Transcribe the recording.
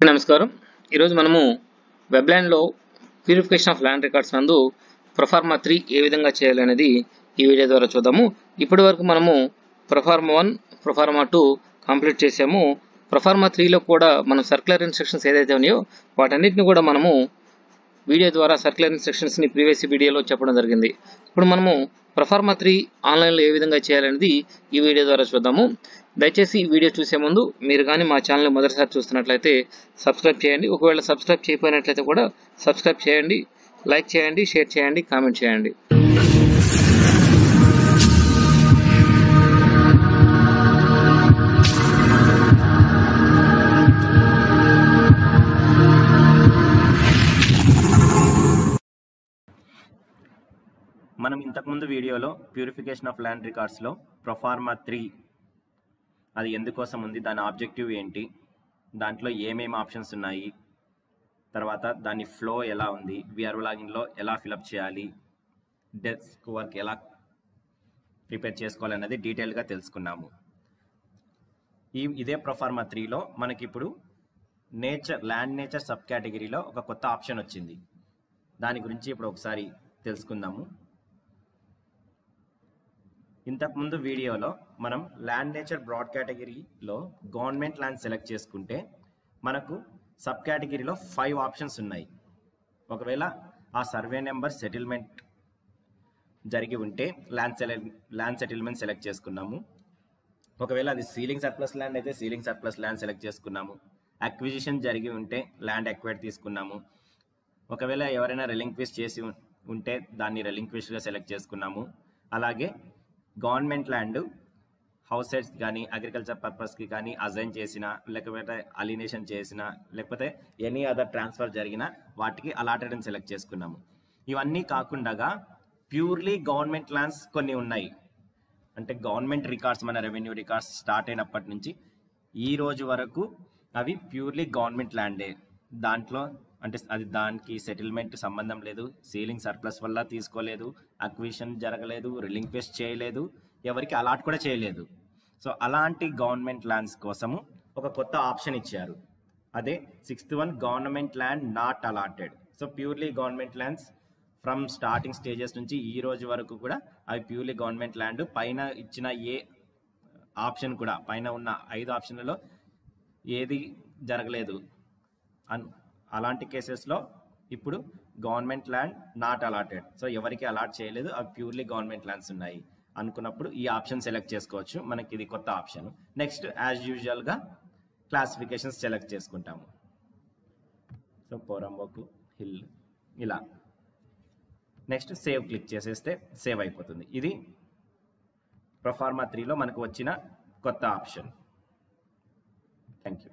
నమస్కారం. ఈరోజు మనము వెబ్‌ల్యాండ్‌లో ప్యూరిఫికేషన్ ఆఫ్ ల్యాండ్ రికార్డ్స్ నందు ప్రొఫార్మా 3 ఏ విధంగా చేయాలనేది ఈ వీడియో ద్వారా చూద్దాము. ఇప్పటి వరకు మనము ప్రొఫార్మా 1, ప్రొఫార్మా 2 కంప్లీట్ చేసాము. ప్రొఫార్మా 3లో కూడా మనం సర్క్యులర్ ఇన్స్ట్రక్షన్స్ ఏదైతే ఉన్నాయో వాటన్నిటిని కూడా మనము వీడియో ద్వారా సర్క్యులర్ ఇన్స్ట్రక్షన్స్ని ప్రీవియస్ వీడియోలో చెప్పడం జరిగింది. ఇప్పుడు మనము ప్రొఫార్మా 3 ఆన్లైన్లో ఏ విధంగా చేయాలనేది ఈ వీడియో ద్వారా చూద్దాము. దయచేసి ఈ వీడియో చూసే ముందు మీరు కానీ మా ఛానల్ మొదటిసారి చూస్తున్నట్లయితే సబ్స్క్రైబ్ చేయండి. ఒకవేళ సబ్స్క్రైబ్ చేయకపోయినట్లయితే కూడా సబ్స్క్రైబ్ చేయండి, లైక్ చేయండి, షేర్ చేయండి, కామెంట్ చేయండి. మనం ఇంతకుముందు వీడియోలో ప్యూరిఫికేషన్ ఆఫ్ ల్యాండ్ రికార్డ్స్లో ప్రొఫార్మా 3 అది ఎందుకోసం ఉంది, దాని ఆబ్జెక్టివ్ ఏంటి, దాంట్లో ఏమేమి ఆప్షన్స్ ఉన్నాయి, తర్వాత దాని ఫ్లో ఎలా ఉంది, విఆర్ఓ లాగిన్లో ఎలా ఫిలప్ చేయాలి, డెస్క్ వర్క్ ఎలా ప్రిపేర్ చేసుకోవాలన్నది డీటెయిల్గా తెలుసుకున్నాము. ఇదే ప్రొఫార్మా 3లో మనకి ఇప్పుడు ల్యాండ్ నేచర్ సబ్ కేటగిరీలో ఒక కొత్త ఆప్షన్ వచ్చింది. దాని గురించి ఇప్పుడు ఒకసారి తెలుసుకుందాము. ఇంతకుముందు వీడియోలో మనం ల్యాండ్ నేచర్ బ్రాడ్ కేటగిరీలో గవర్నమెంట్ ల్యాండ్ సెలెక్ట్ చేసుకుంటే మనకు సబ్ కేటగిరీలో 5 ఆప్షన్స్ ఉన్నాయి. ఒకవేళ ఆ సర్వే నెంబర్ సెటిల్మెంట్ జరిగి ఉంటే ల్యాండ్ సెటిల్మెంట్ సెలెక్ట్ చేసుకున్నాము. ఒకవేళ అది సీలింగ్ సర్ప్లస్ ల్యాండ్ అయితే సీలింగ్ సర్ప్లస్ ల్యాండ్ సెలెక్ట్ చేసుకున్నాము. అక్విజిషన్ జరిగి ఉంటే ల్యాండ్ అక్వైర్ తీసుకున్నాము. ఒకవేళ ఎవరైనా రెలింక్విష్ చేసి ఉంటే దాన్ని రెలింక్విష్గా సెలెక్ట్ చేసుకున్నాము. అలాగే గవర్నమెంట్ ల్యాండ్ హౌస్ సైట్స్ కానీ అగ్రికల్చర్ పర్పస్కి కానీ అజైన్ చేసిన, లేకపోతే అలినేషన్ చేసిన, లేకపోతే ఎనీ అదర్ ట్రాన్స్ఫర్ జరిగిన వాటికి అలాటెడ్ అని సెలెక్ట్ చేసుకున్నాము. ఇవన్నీ కాకుండా ప్యూర్లీ గవర్నమెంట్ ల్యాండ్స్ కొన్ని ఉన్నాయి. అంటే గవర్నమెంట్ రికార్డ్స్, మన రెవెన్యూ రికార్డ్స్ స్టార్ట్ అయినప్పటి నుంచి ఈ రోజు వరకు అవి ప్యూర్లీ గవర్నమెంట్ ల్యాండే. దాంట్లో అంటే అది దానికి సెటిల్మెంట్ సంబంధం లేదు, సీలింగ్ సర్ప్లస్ వల్ల తీసుకోలేదు, అక్విజిషన్ జరగలేదు, రిలింక్విష్ చేయలేదు, ఎవరికి అలాట్ కూడా చేయలేదు. సో అలాంటి గవర్నమెంట్ ల్యాండ్స్ కోసము ఒక కొత్త ఆప్షన్ ఇచ్చారు. అదే 6th one, government land not allotted. So purely government lands from starting stages నుంచి ఈ రోజు వరకు కూడా అవి ప్యూర్లీ గవర్నమెంట్ ల్యాండ్. పైన ఇచ్చిన ఏ ఆప్షన్ కూడా, పైన ఉన్న 5 ఆప్షన్లలో ఏది జరగలేదు. అలాంటి కేసెస్లో ఇప్పుడు government land not allotted, so ఎవరికి అలాట్ చేయలేదు, అవి ప్యూర్లీ గవర్నమెంట్ ల్యాండ్స్ ఉన్నాయి అనుకున్నప్పుడు ఈ ఆప్షన్ సెలెక్ట్ చేసుకోవచ్చు. మనకి ఇది కొత్త ఆప్షన్. నెక్స్ట్ యాజ్ యూజువల్గా క్లాసిఫికేషన్స్ సెలెక్ట్ చేసుకుంటాము. సో పోరంబోకు, హిల్, ఇలా. నెక్స్ట్ సేవ్ క్లిక్ చేసేస్తే సేవ్ అయిపోతుంది. ఇది ప్రొఫార్మా 3లో మనకు వచ్చిన కొత్త ఆప్షన్. Thank you.